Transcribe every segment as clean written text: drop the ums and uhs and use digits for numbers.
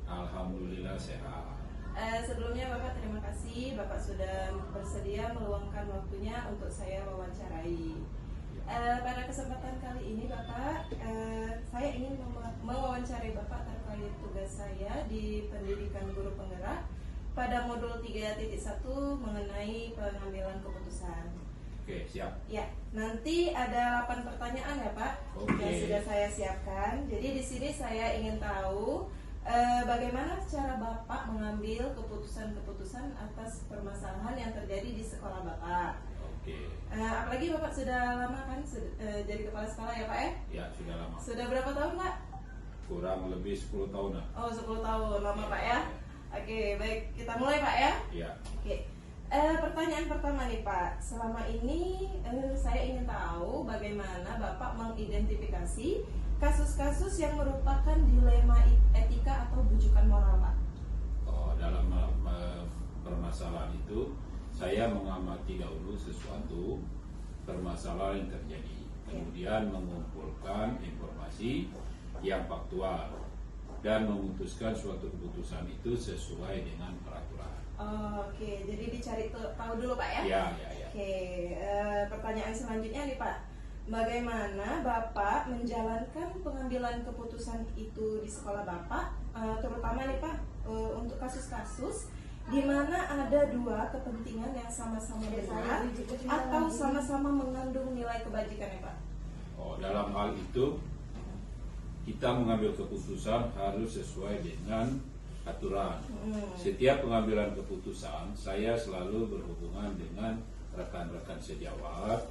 Alhamdulillah sehat. Sebelumnya Bapak terima kasih Bapak sudah bersedia meluangkan waktunya untuk saya wawancarai. Pada kesempatan kali ini Bapak, saya ingin mewawancarai Bapak terkait tugas saya di Pendidikan Guru Penggerak pada modul 3.1 mengenai pengambilan keputusan. Oke, siap. Ya, nanti ada 8 pertanyaan ya Pak, yang sudah saya siapkan. Jadi di sini saya ingin tahu bagaimana cara Bapak mengambil keputusan-keputusan atas permasalahan yang terjadi di sekolah Bapak. Oke. Apalagi Bapak sudah lama kan jadi kepala sekolah ya Pak ya? Ya, sudah lama. Sudah berapa tahun Pak? Kurang lebih 10 tahunan. Oh, 10 tahun, lama Pak ya? Oke, baik, kita mulai Pak ya? Iya. Oke. Pertanyaan pertama nih Pak, selama ini saya ingin tahu bagaimana Bapak mengidentifikasi kasus-kasus yang merupakan dilema etika atau bujukan moral Pak. Dalam permasalahan itu, saya mengamati dahulu sesuatu permasalahan yang terjadi, kemudian mengumpulkan informasi yang faktual dan memutuskan suatu keputusan itu sesuai dengan peraturan. Oke, jadi dicari tahu dulu Pak ya? Ya. Oke, pertanyaan selanjutnya nih Pak, bagaimana Bapak menjalankan pengambilan keputusan itu di sekolah Bapak, terutama nih Pak untuk kasus-kasus di mana ada dua kepentingan yang sama-sama benar atau sama-sama mengandung nilai kebajikan ya Pak? Dalam hal itu kita mengambil keputusan harus sesuai dengan aturan. Setiap pengambilan keputusan, saya selalu berhubungan dengan rekan-rekan sejawat,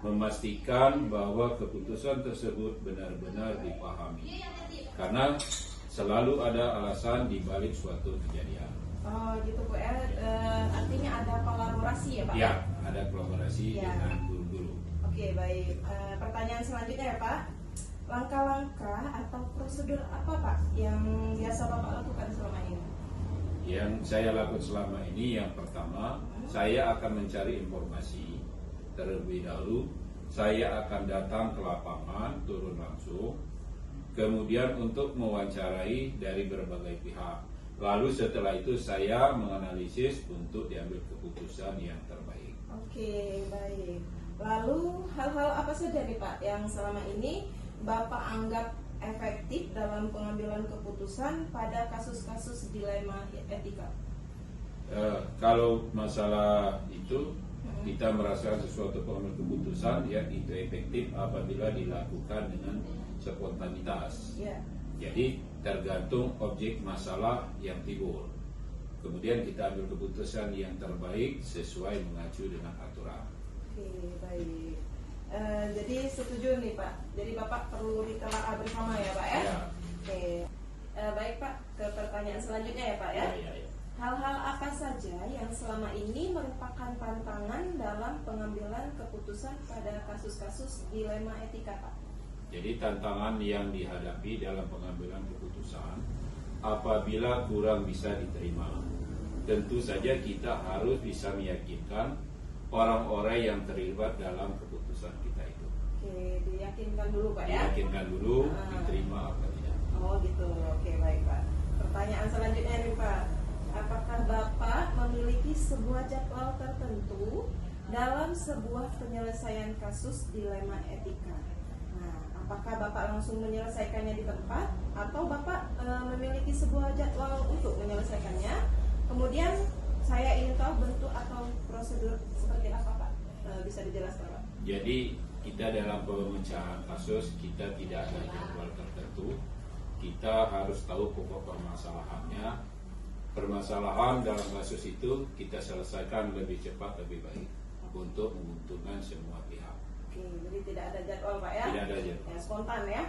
memastikan bahwa keputusan tersebut benar-benar dipahami, karena selalu ada alasan di balik suatu kejadian. Oh gitu Pak ya, artinya ada kolaborasi ya Pak? Ya, ada kolaborasi dengan guru-guru. Oke, baik. Pertanyaan selanjutnya ya Pak, langkah-langkah atau prosedur apa Pak yang biasa Bapak lakukan selama ini? Yang saya lakukan selama ini, yang pertama, saya akan mencari informasi terlebih dahulu. Saya akan datang ke lapangan, turun langsung, kemudian untuk mewawancarai dari berbagai pihak. Lalu setelah itu saya menganalisis untuk diambil keputusan yang terbaik. Oke, baik. Lalu hal-hal apa saja nih Pak yang selama ini Bapak anggap efektif dalam pengambilan keputusan pada kasus-kasus dilema etika? Kalau masalah itu, kita merasakan sesuatu pengambilan keputusan yang itu efektif apabila dilakukan dengan spontanitas. Jadi tergantung objek masalah yang timbul. Kemudian kita ambil keputusan yang terbaik sesuai mengacu dengan aturan. Oke, baik. Jadi setuju nih Pak. Jadi Bapak perlu ditelaah bersama ya Pak ya? Ya. Oke. Baik Pak, ke pertanyaan selanjutnya ya Pak ya? Ya. Hal-hal apa saja yang selama ini merupakan tantangan dalam pengambilan keputusan pada kasus-kasus dilema etika Pak? Jadi tantangan yang dihadapi dalam pengambilan keputusan apabila kurang bisa diterima, tentu saja kita harus bisa meyakinkan orang-orang yang terlibat dalam keputusan kita itu. Oke, diyakinkan dulu Pak ya? Diyakinkan dulu, diterima apa tidak. Oh gitu, oke baik Pak. Pertanyaan selanjutnya nih Pak, apakah Bapak memiliki sebuah jadwal tertentu dalam sebuah penyelesaian kasus dilema etika? Nah, apakah Bapak langsung menyelesaikannya di tempat atau Bapak memiliki sebuah jadwal untuk menyelesaikannya? Kemudian saya ingin tahu bentuk atau prosedur seperti apa Pak? Bisa dijelaskan Pak? Jadi kita dalam pemecahan kasus kita tidak ada jadwal tertentu. Kita harus tahu pokok permasalahannya. Permasalahan dalam kasus itu kita selesaikan lebih cepat lebih baik untuk menguntungkan semua pihak. Oke, jadi tidak ada jadwal Pak ya? Tidak ada jadwal. Ya, spontan ya.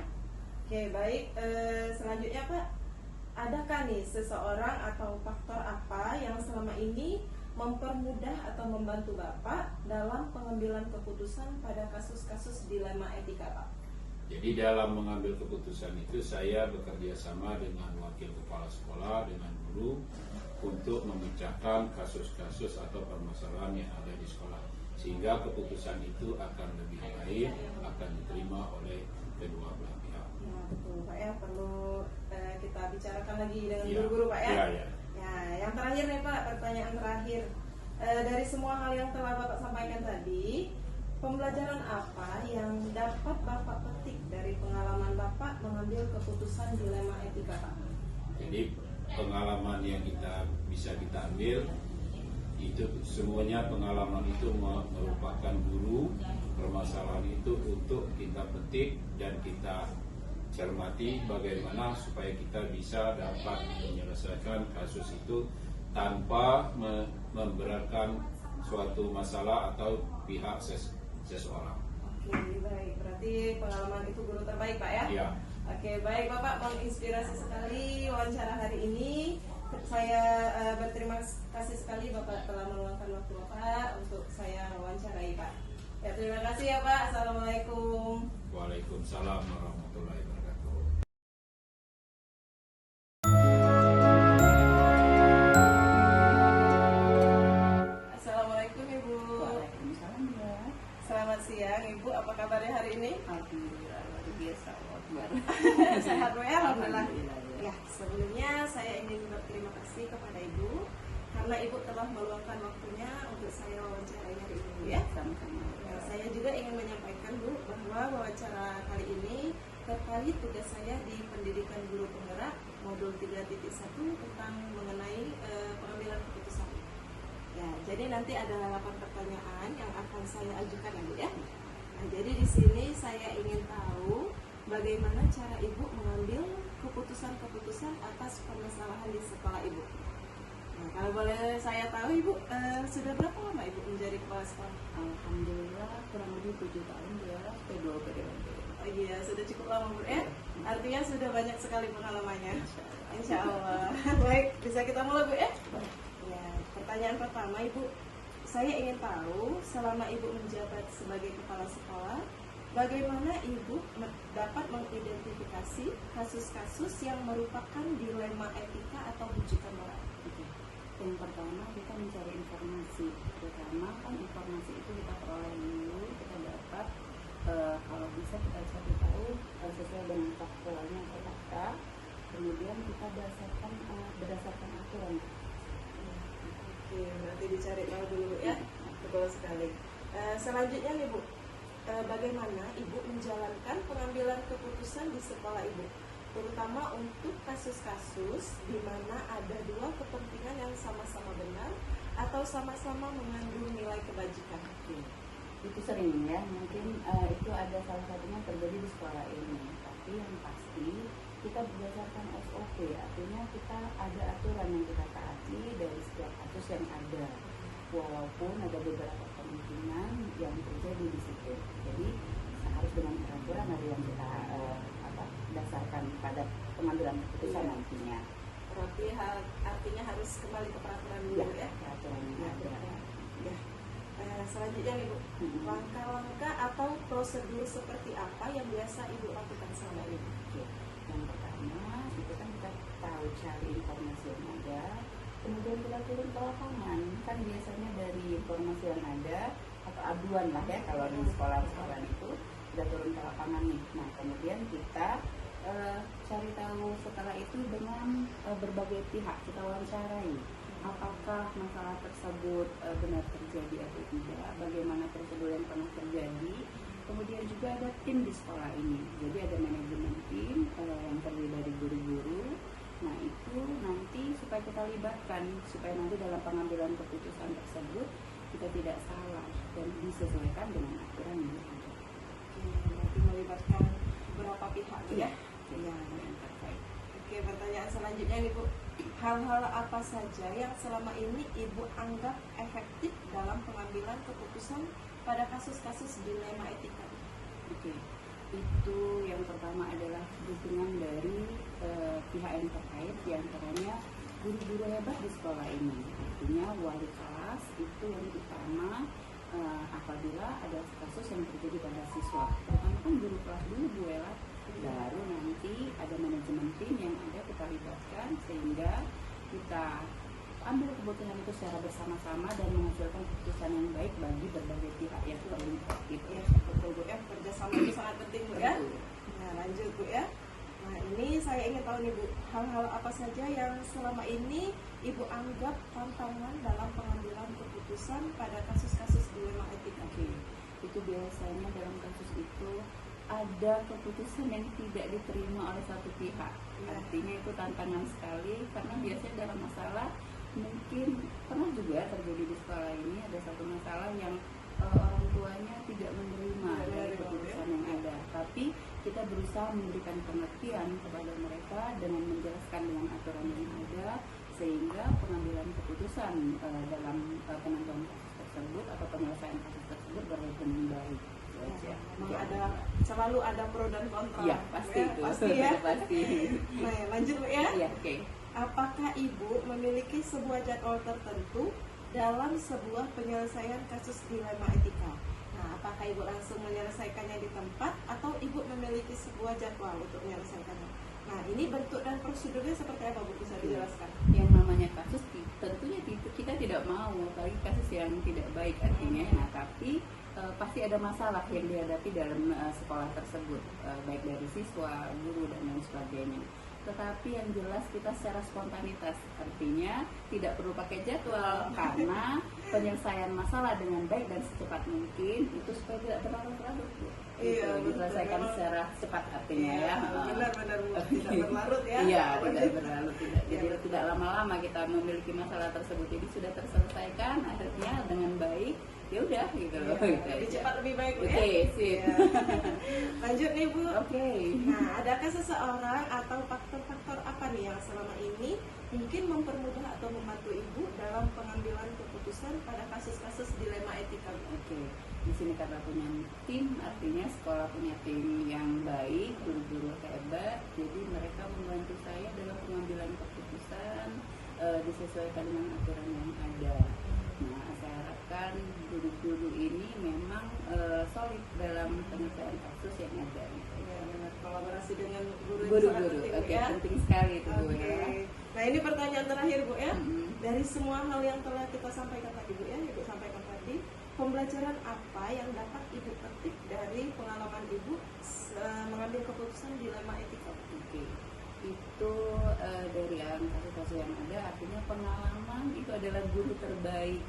Oke, baik. Selanjutnya Pak, adakah nih seseorang atau faktor apa yang selama ini mempermudah atau membantu Bapak dalam pengambilan keputusan pada kasus-kasus dilema etika Pak? Jadi dalam mengambil keputusan itu saya bekerja sama dengan wakil kepala sekolah, dengan guru untuk memecahkan kasus-kasus atau permasalahan yang ada di sekolah, sehingga keputusan itu akan lebih baik, akan diterima oleh kedua belah pihak. Ya betul Pak ya, perlu kita bicarakan lagi dengan Iya. guru-guru Pak ya. Iya, iya. Ya, yang terakhir nih Pak, pertanyaan terakhir. Dari semua hal yang telah Bapak sampaikan tadi, pembelajaran apa yang dapat Bapak petik dari pengalaman Bapak mengambil keputusan dilema etika Pak? Jadi pengalaman yang bisa kita ambil itu semuanya, pengalaman itu merupakan guru. Permasalahan itu untuk kita petik dan kita cermati bagaimana supaya kita bisa dapat menyelesaikan kasus itu tanpa memberatkan suatu masalah atau pihak seseorang. Oke, baik. Berarti pengalaman itu guru terbaik Pak ya? Ya. Oke, baik Bapak, menginspirasi sekali wawancara hari ini. Saya berterima kasih sekali Bapak telah meluangkan waktu Bapak untuk saya wawancarai Pak. Ya, terima kasih ya Pak. Assalamualaikum. Waalaikumsalam warahmatullahi wabarakatuh. Assalamualaikum Ibu. Waalaikumsalam ya. Selamat siang Ibu, apa kabarnya hari ini? Alhamdulillah luar biasa. Akbar. Sehat Bu ya, alhamdulillah. Alhamdulillah, ya. Ya, sebelumnya saya ingin berterima kasih kepada Ibu karena Ibu telah meluangkan waktunya untuk saya wawancarai hari ini Bu ya. Sama-sama. Nah, saya juga ingin menyampaikan Bu bahwa wawancara kali ini terkait tugas saya di Pendidikan Guru Penggerak modul 3.1 tentang mengenai pengambilan keputusan. Ya, jadi nanti ada 8 pertanyaan yang akan saya ajukan ya Bu ya. Nah, jadi di sini saya ingin tahu bagaimana cara Ibu mengambil keputusan-keputusan atas permasalahan di sekolah Ibu. Nah, kalau boleh saya tahu Ibu, sudah berapa lama Ibu menjadi kepala sekolah? Alhamdulillah kurang lebih 7 tahun ya, sampai 2 periode. Oh iya, sudah cukup lama Bu ya. Artinya sudah banyak sekali pengalamannya. Insya Allah. Baik, bisa kita mulai Bu ya? Ya, pertanyaan pertama Ibu, saya ingin tahu selama Ibu menjabat sebagai kepala sekolah, bagaimana Ibu dapat mengidentifikasi kasus-kasus yang merupakan dilema etika atau rujukan moral? Oke. Yang pertama kita mencari informasi, terutama kan informasi itu kita peroleh dulu, kita dapat kalau bisa kita cari tahu sesuai dengan faktualnya atau fakta, kemudian kita berdasarkan aturan. Oke, berarti dicari tahu dulu ya. Betul sekali. Selanjutnya nih Bu, bagaimana Ibu menjalankan pengambilan keputusan di sekolah Ibu, terutama untuk kasus-kasus di mana ada dua kepentingan yang sama-sama benar atau sama-sama mengandung nilai kebajikan. Oke. Itu sering ya, mungkin itu ada salah satunya terjadi di sekolah ini. Tapi yang pasti kita berdasarkan SOP, artinya kita ada aturan yang kita taati dari setiap kasus yang ada, walaupun ada beberapa kemungkinan yang terjadi di situ. Jadi harus dengan peraturan ada yang kita dasarkan pada pengambilan keputusan nantinya. Berarti artinya harus kembali ke peraturan dulu ya. Peraturan yang ada. Ya. Selanjutnya nih Bu, langkah-langkah atau prosedur seperti apa yang biasa Ibu lakukan selama ini? Oke. Yang pertama itu kan kita tahu cari informasi yang ada, kemudian kita turun ke lapangan. Kan biasanya dari informasi yang ada atau aduan lah ya, kalau di sekolah-sekolah itu kita turun ke lapangan nih. Nah kemudian kita cari tahu setelah itu dengan berbagai pihak, kita wawancarai apakah masalah tersebut benar terjadi atau tidak, bagaimana prosedur yang pernah terjadi. Kemudian juga ada tim di sekolah ini, jadi ada manajemen tim yang terdiri dari guru-guru. Nah itu nanti supaya kita libatkan, supaya nanti dalam pengambilan keputusan tersebut kita tidak salah dan disesuaikan dengan aturan yang ada. Berarti melibatkan beberapa pihak ya? Iya, yang terkait. Oke, pertanyaan selanjutnya nih Bu, hal-hal apa saja yang selama ini Ibu anggap efektif dalam pengambilan keputusan pada kasus-kasus dilema etika? Oke, itu yang pertama adalah dukungan dari pihak yang terkait, diantaranya guru-guru hebat di sekolah ini. Artinya wali kelas itu yang utama apabila ada kasus yang terjadi pada siswa. Pertama kan guru kelas dulu Bu Ella, baru nanti ada manajemen tim yang ada kita libatkan sehingga kita ambil keputusan itu secara bersama-sama dan menghasilkan keputusan yang baik bagi berbagai pihak yang terlibat. Gitu. Ya, betul Bu ya, kerjasama itu sangat penting Bu ya. Nah lanjut Bu ya. Nah, ini saya ingin tahu nih Bu, hal-hal apa saja yang selama ini Ibu anggap tantangan dalam pengambilan keputusan pada kasus-kasus dilema etika? Oke, itu biasanya dalam kasus itu ada keputusan yang tidak diterima oleh satu pihak. Artinya itu tantangan sekali, karena biasanya dalam masalah mungkin pernah juga terjadi di sekolah ini ada satu masalah yang orang tuanya tidak menerima dari keputusan yang ada, tapi kita berusaha memberikan pengertian kepada mereka dengan menjelaskan dengan aturan yang ada, sehingga pengambilan keputusan dalam penanganan kasus tersebut atau penyelesaian kasus tersebut berjalan dengan baik. Selalu ada pro dan kontra. Ya, pasti ya, itu. Pasti ya. Pasti. Nah, lanjut Bu ya. Iya, oke. Apakah Ibu memiliki sebuah jadwal tertentu dalam sebuah penyelesaian kasus dilema etika? Nah, apakah Ibu langsung menyelesaikannya di tempat atau Ibu memiliki sebuah jadwal untuk menyelesaikannya? Nah, ini bentuk dan prosedurnya seperti apa Bu? Bisa dijelaskan? Yang namanya kasus tentunya kita tidak mau, apalagi kasus yang tidak baik artinya. Nah, tapi pasti ada masalah yang dihadapi dalam sekolah tersebut, baik dari siswa, guru dan lain sebagainya. Tetapi yang jelas kita secara spontanitas, artinya tidak perlu pakai jadwal, karena penyelesaian masalah dengan baik dan secepat mungkin itu supaya tidak berlarut-larut. Iya, diselesaikan secara cepat artinya ya. Benar-benar tidak berlarut ya. Iya, tidak berlarut, tidak. Jadi tidak lama-lama kita memiliki masalah tersebut, jadi sudah terselesaikan akhirnya dengan baik. Ya udah gitu loh. Ya, lebih cepat lebih baik Bu ya. Oke, sip. Ya. Lanjut nih Bu. Oke. Nah, adakah seseorang atau faktor-faktor apa nih yang selama ini mungkin mempermudah atau membantu Ibu dalam pengambilan keputusan pada kasus-kasus dilema etika? Oke. Di sini karena punya tim, artinya sekolah punya tim yang baik, guru-guru hebat, jadi mereka membantu saya dalam pengambilan keputusan disesuaikan dengan aturan yang ada. Nah, saya harapkan guru-guru ini memang solid dalam penyelesaian kasus yang ada. Ya, benar. Kolaborasi dengan guru itu sangat Guru-guru, penting, oke, ya. penting sekali itu Bu Oke. ya. Nah, ini pertanyaan terakhir Bu ya. Mm-hmm. Dari semua hal yang telah kita sampaikan tadi Bu ya, Ibu sampaikan tadi, pembelajaran apa yang dapat Ibu petik dari pengalaman Ibu mengambil keputusan dilema etika? Oke. Itu dari kasus-kasus yang ada, artinya pengalaman itu adalah guru terbaik.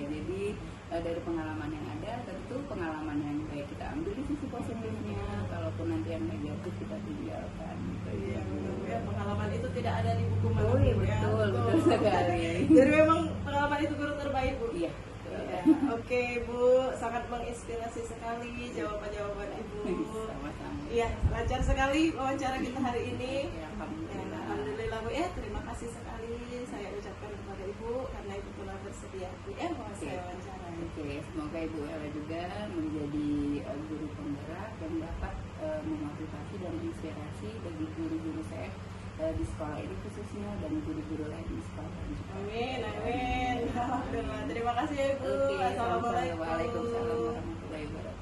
Jadi dari pengalaman yang ada, tentu pengalaman yang baik kita ambil di sisi positifnya, kalaupun nanti yang negatif kita tinggalkan. Iya, betul ya. Pengalaman itu tidak ada di buku mana Oh iya, Bu, ya. betul sekali. Jadi memang pengalaman itu guru terbaik Bu. Iya. Ya, oke Bu, sangat menginspirasi sekali jawaban-jawaban Ibu. Sama-sama. Iya, lancar sekali wawancara kita hari ini. Ya, Ya, alhamdulillah. alhamdulillah Bu ya, terima kasih sekali saya ucapkan kepada Ibu karena Ibu telah bersedia Bu ya mau saya wawancarai. Oke, semoga Ibu Ella juga menjadi guru penggerak yang dapat memotivasi dan menginspirasi bagi guru-guru saya di sekolah ini khususnya dan guru-guru lain di sekolah lain juga. Amin, amin. Alhamdulillah. Terima kasih ya Ibu. Oke, Assalamualaikum. Waalaikumsalam warahmatullahi wabarakatuh.